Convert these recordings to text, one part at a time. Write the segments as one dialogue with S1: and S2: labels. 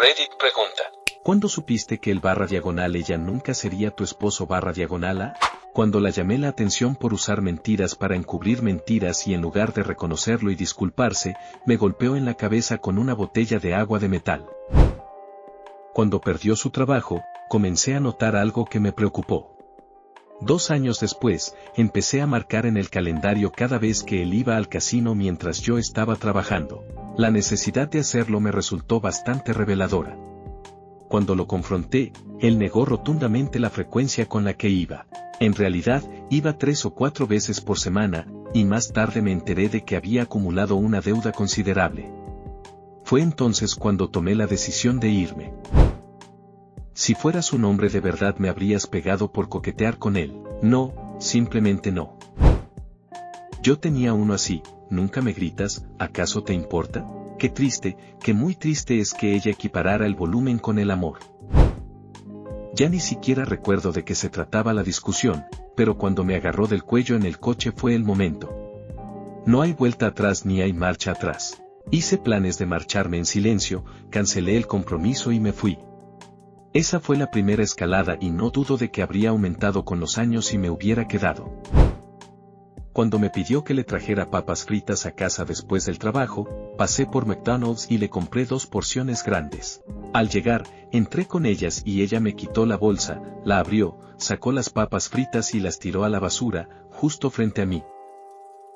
S1: Reddit pregunta.
S2: ¿Cuándo supiste que el / ella nunca sería tu esposo /A? Cuando la llamé la atención por usar mentiras para encubrir mentiras y en lugar de reconocerlo y disculparse, me golpeó en la cabeza con una botella de agua de metal. Cuando perdió su trabajo, comencé a notar algo que me preocupó. 2 años después, empecé a marcar en el calendario cada vez que él iba al casino mientras yo estaba trabajando. La necesidad de hacerlo me resultó bastante reveladora. Cuando lo confronté, él negó rotundamente la frecuencia con la que iba. En realidad, iba 3 o 4 veces por semana, y más tarde me enteré de que había acumulado una deuda considerable. Fue entonces cuando tomé la decisión de irme. Si fueras un hombre de verdad me habrías pegado por coquetear con él. No, simplemente no. Yo tenía uno así. ¿Nunca me gritas? ¿Acaso te importa? Qué triste, qué muy triste es que ella equiparara el volumen con el amor. Ya ni siquiera recuerdo de qué se trataba la discusión, pero cuando me agarró del cuello en el coche fue el momento. No hay vuelta atrás ni hay marcha atrás. Hice planes de marcharme en silencio, cancelé el compromiso y me fui. Esa fue la primera escalada y no dudo de que habría aumentado con los años si me hubiera quedado. Cuando me pidió que le trajera papas fritas a casa después del trabajo, pasé por McDonald's y le compré 2 porciones grandes. Al llegar, entré con ellas y ella me quitó la bolsa, la abrió, sacó las papas fritas y las tiró a la basura, justo frente a mí.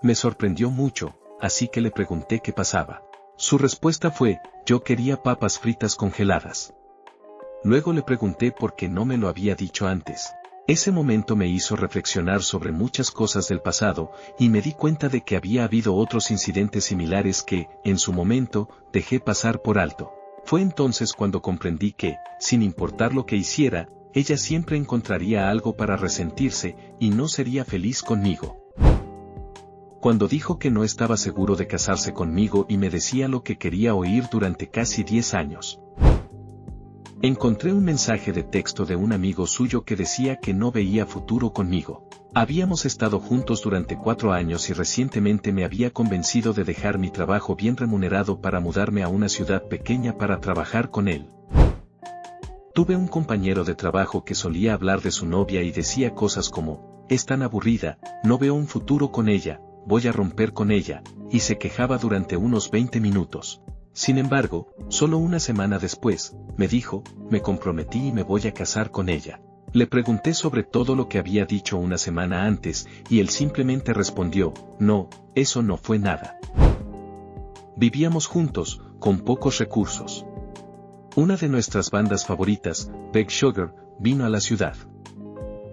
S2: Me sorprendió mucho, así que le pregunté qué pasaba. Su respuesta fue, yo quería papas fritas congeladas. Luego le pregunté por qué no me lo había dicho antes. Ese momento me hizo reflexionar sobre muchas cosas del pasado, y me di cuenta de que había habido otros incidentes similares que, en su momento, dejé pasar por alto. Fue entonces cuando comprendí que, sin importar lo que hiciera, ella siempre encontraría algo para resentirse, y no sería feliz conmigo. Cuando dijo que no estaba seguro de casarse conmigo y me decía lo que quería oír durante casi 10 años. Encontré un mensaje de texto de un amigo suyo que decía que no veía futuro conmigo. Habíamos estado juntos durante 4 años y recientemente me había convencido de dejar mi trabajo bien remunerado para mudarme a una ciudad pequeña para trabajar con él. Tuve un compañero de trabajo que solía hablar de su novia y decía cosas como, es tan aburrida, no veo un futuro con ella, voy a romper con ella, y se quejaba durante unos 20 minutos. Sin embargo, solo una semana después, me dijo, me comprometí y me voy a casar con ella. Le pregunté sobre todo lo que había dicho una semana antes, y él simplemente respondió, no, eso no fue nada. Vivíamos juntos, con pocos recursos. Una de nuestras bandas favoritas, Big Sugar, vino a la ciudad.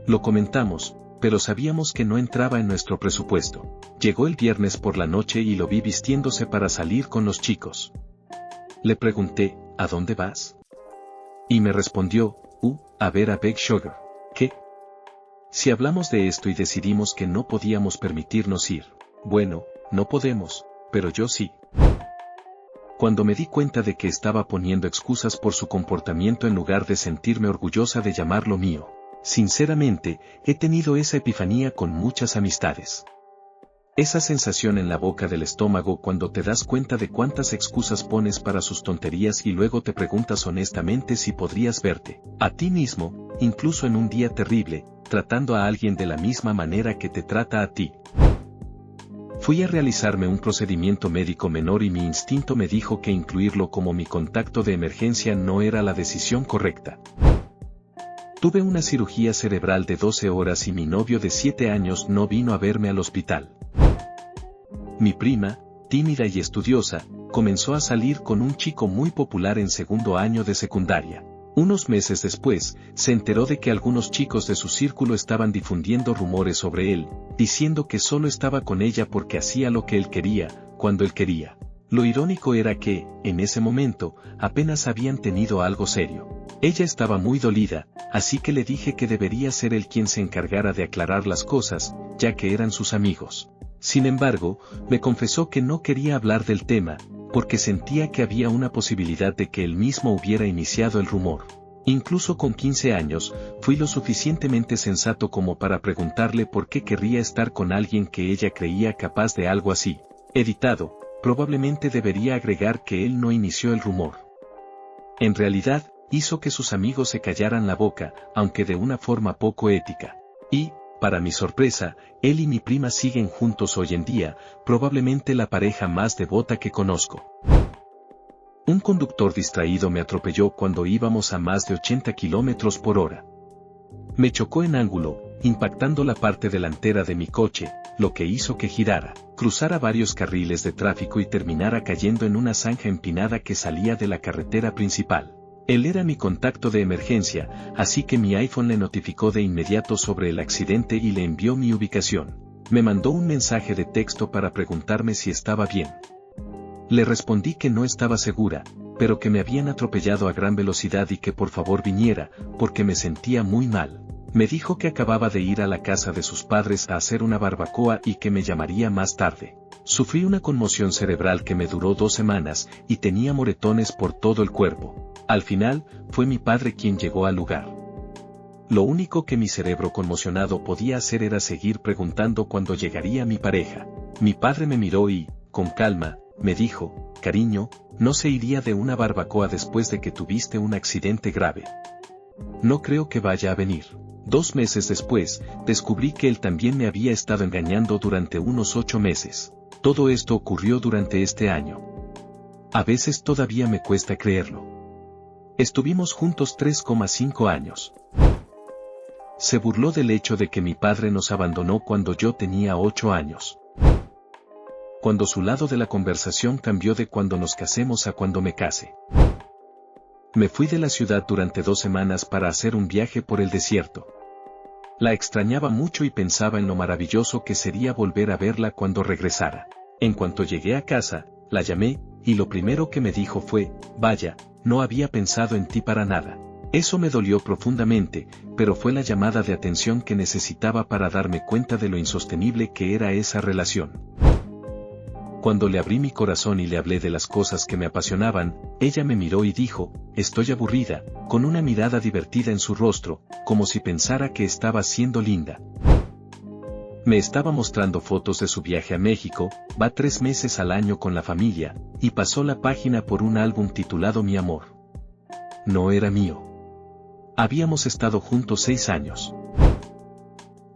S2: Lo comentamos, pero sabíamos que no entraba en nuestro presupuesto. Llegó el viernes por la noche y lo vi vistiéndose para salir con los chicos. Le pregunté, ¿a dónde vas? Y me respondió, a ver a Big Sugar. ¿Qué? Si hablamos de esto y decidimos que no podíamos permitirnos ir. Bueno, no podemos, pero yo sí. Cuando me di cuenta de que estaba poniendo excusas por su comportamiento en lugar de sentirme orgullosa de llamarlo mío. Sinceramente, he tenido esa epifanía con muchas amistades. Esa sensación en la boca del estómago cuando te das cuenta de cuántas excusas pones para sus tonterías y luego te preguntas honestamente si podrías verte, a ti mismo, incluso en un día terrible, tratando a alguien de la misma manera que te trata a ti. Fui a realizarme un procedimiento médico menor y mi instinto me dijo que incluirlo como mi contacto de emergencia no era la decisión correcta. Tuve una cirugía cerebral de 12 horas y mi novio de 7 años no vino a verme al hospital. Mi prima, tímida y estudiosa, comenzó a salir con un chico muy popular en 2º año de secundaria. Unos meses después, se enteró de que algunos chicos de su círculo estaban difundiendo rumores sobre él, diciendo que solo estaba con ella porque hacía lo que él quería, cuando él quería. Lo irónico era que, en ese momento, apenas habían tenido algo serio. Ella estaba muy dolida, así que le dije que debería ser él quien se encargara de aclarar las cosas, ya que eran sus amigos. Sin embargo, me confesó que no quería hablar del tema, porque sentía que había una posibilidad de que él mismo hubiera iniciado el rumor. Incluso con 15 años, fui lo suficientemente sensato como para preguntarle por qué querría estar con alguien que ella creía capaz de algo así. Editado, probablemente debería agregar que él no inició el rumor. En realidad, hizo que sus amigos se callaran la boca, aunque de una forma poco ética. Y, para mi sorpresa, él y mi prima siguen juntos hoy en día, probablemente la pareja más devota que conozco. Un conductor distraído me atropelló cuando íbamos a más de 80 kilómetros por hora. Me chocó en ángulo, impactando la parte delantera de mi coche, lo que hizo que girara, cruzara varios carriles de tráfico y terminara cayendo en una zanja empinada que salía de la carretera principal. Él era mi contacto de emergencia, así que mi iPhone le notificó de inmediato sobre el accidente y le envió mi ubicación. Me mandó un mensaje de texto para preguntarme si estaba bien. Le respondí que no estaba segura, pero que me habían atropellado a gran velocidad y que por favor viniera, porque me sentía muy mal. Me dijo que acababa de ir a la casa de sus padres a hacer una barbacoa y que me llamaría más tarde. Sufrí una conmoción cerebral que me duró 2 semanas y tenía moretones por todo el cuerpo. Al final, fue mi padre quien llegó al lugar. Lo único que mi cerebro conmocionado podía hacer era seguir preguntando cuándo llegaría mi pareja. Mi padre me miró y, con calma, me dijo, cariño, no se iría de una barbacoa después de que tuviste un accidente grave. No creo que vaya a venir. 2 meses después, descubrí que él también me había estado engañando durante unos 8 meses. Todo esto ocurrió durante este año. A veces todavía me cuesta creerlo. Estuvimos juntos 3,5 años. Se burló del hecho de que mi padre nos abandonó cuando yo tenía 8 años. Cuando su lado de la conversación cambió de cuando nos casemos a cuando me case. Me fui de la ciudad durante 2 semanas para hacer un viaje por el desierto. La extrañaba mucho y pensaba en lo maravilloso que sería volver a verla cuando regresara. En cuanto llegué a casa, la llamé, y lo primero que me dijo fue, vaya, no había pensado en ti para nada. Eso me dolió profundamente, pero fue la llamada de atención que necesitaba para darme cuenta de lo insostenible que era esa relación. Cuando le abrí mi corazón y le hablé de las cosas que me apasionaban, ella me miró y dijo, estoy aburrida, con una mirada divertida en su rostro, como si pensara que estaba siendo linda. Me estaba mostrando fotos de su viaje a México, va 3 meses al año con la familia, y pasó la página por un álbum titulado Mi amor. No era mío. Habíamos estado juntos 6 años.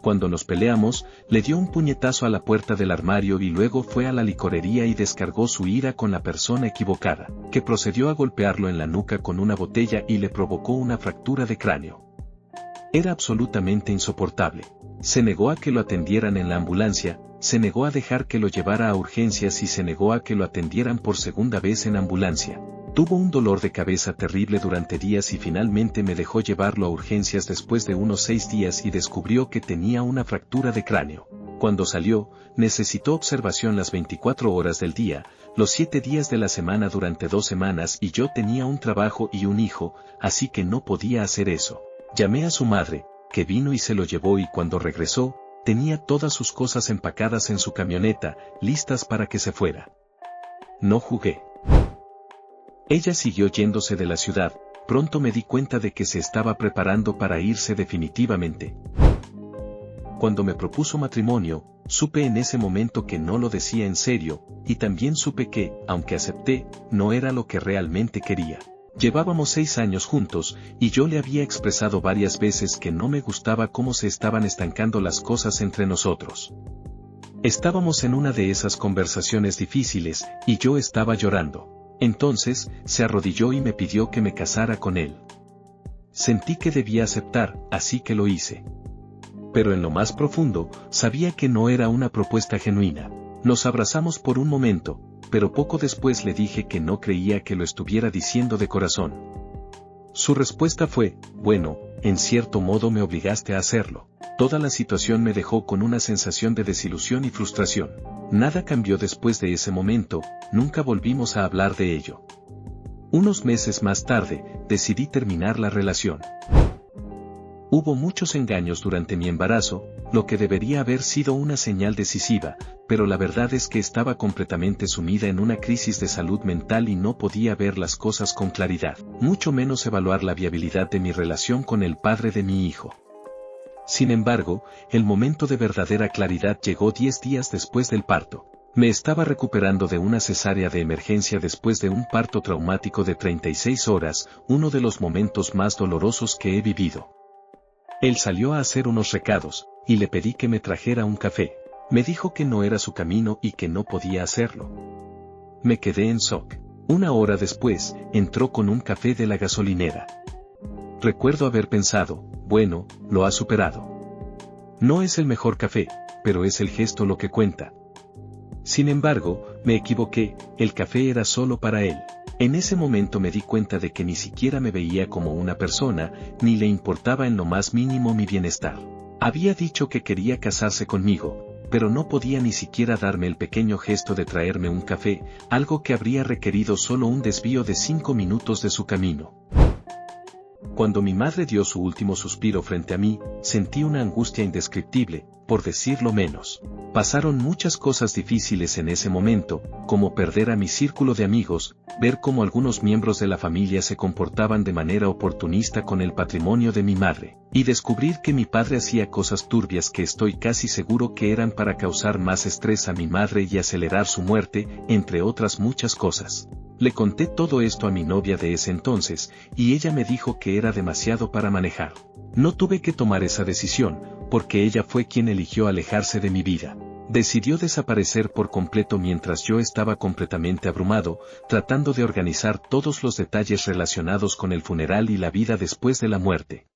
S2: Cuando nos peleamos, le dio un puñetazo a la puerta del armario y luego fue a la licorería y descargó su ira con la persona equivocada, que procedió a golpearlo en la nuca con una botella y le provocó una fractura de cráneo. Era absolutamente insoportable. Se negó a que lo atendieran en la ambulancia, se negó a dejar que lo llevara a urgencias y se negó a que lo atendieran por segunda vez en ambulancia. Tuvo un dolor de cabeza terrible durante días y finalmente me dejó llevarlo a urgencias después de unos 6 días y descubrió que tenía una fractura de cráneo. Cuando salió, necesitó observación las 24 horas del día, los 7 días de la semana durante 2 semanas y yo tenía un trabajo y un hijo, así que no podía hacer eso. Llamé a su madre, que vino y se lo llevó y cuando regresó, tenía todas sus cosas empacadas en su camioneta, listas para que se fuera. No jugué. Ella siguió yéndose de la ciudad, pronto me di cuenta de que se estaba preparando para irse definitivamente. Cuando me propuso matrimonio, supe en ese momento que no lo decía en serio, y también supe que, aunque acepté, no era lo que realmente quería. Llevábamos 6 años juntos, y yo le había expresado varias veces que no me gustaba cómo se estaban estancando las cosas entre nosotros. Estábamos en una de esas conversaciones difíciles, y yo estaba llorando. Entonces, se arrodilló y me pidió que me casara con él. Sentí que debía aceptar, así que lo hice. Pero en lo más profundo, sabía que no era una propuesta genuina. Nos abrazamos por un momento, pero poco después le dije que no creía que lo estuviera diciendo de corazón. Su respuesta fue, bueno, en cierto modo me obligaste a hacerlo. Toda la situación me dejó con una sensación de desilusión y frustración. Nada cambió después de ese momento, nunca volvimos a hablar de ello. Unos meses más tarde, decidí terminar la relación. Hubo muchos engaños durante mi embarazo, lo que debería haber sido una señal decisiva, pero la verdad es que estaba completamente sumida en una crisis de salud mental y no podía ver las cosas con claridad, mucho menos evaluar la viabilidad de mi relación con el padre de mi hijo. Sin embargo, el momento de verdadera claridad llegó 10 días después del parto. Me estaba recuperando de una cesárea de emergencia después de un parto traumático de 36 horas, uno de los momentos más dolorosos que he vivido. Él salió a hacer unos recados, y le pedí que me trajera un café. Me dijo que no era su camino y que no podía hacerlo. Me quedé en shock. Una hora después, entró con un café de la gasolinera. Recuerdo haber pensado, bueno, lo ha superado. No es el mejor café, pero es el gesto lo que cuenta. Sin embargo, me equivoqué, el café era solo para él. En ese momento me di cuenta de que ni siquiera me veía como una persona, ni le importaba en lo más mínimo mi bienestar. Había dicho que quería casarse conmigo, pero no podía ni siquiera darme el pequeño gesto de traerme un café, algo que habría requerido solo un desvío de 5 minutos de su camino. Cuando mi madre dio su último suspiro frente a mí, sentí una angustia indescriptible, por decirlo menos. Pasaron muchas cosas difíciles en ese momento, como perder a mi círculo de amigos, ver cómo algunos miembros de la familia se comportaban de manera oportunista con el patrimonio de mi madre, y descubrir que mi padre hacía cosas turbias que estoy casi seguro que eran para causar más estrés a mi madre y acelerar su muerte, entre otras muchas cosas. Le conté todo esto a mi novia de ese entonces, y ella me dijo que era demasiado para manejar. No tuve que tomar esa decisión, porque ella fue quien eligió alejarse de mi vida. Decidió desaparecer por completo mientras yo estaba completamente abrumado, tratando de organizar todos los detalles relacionados con el funeral y la vida después de la muerte.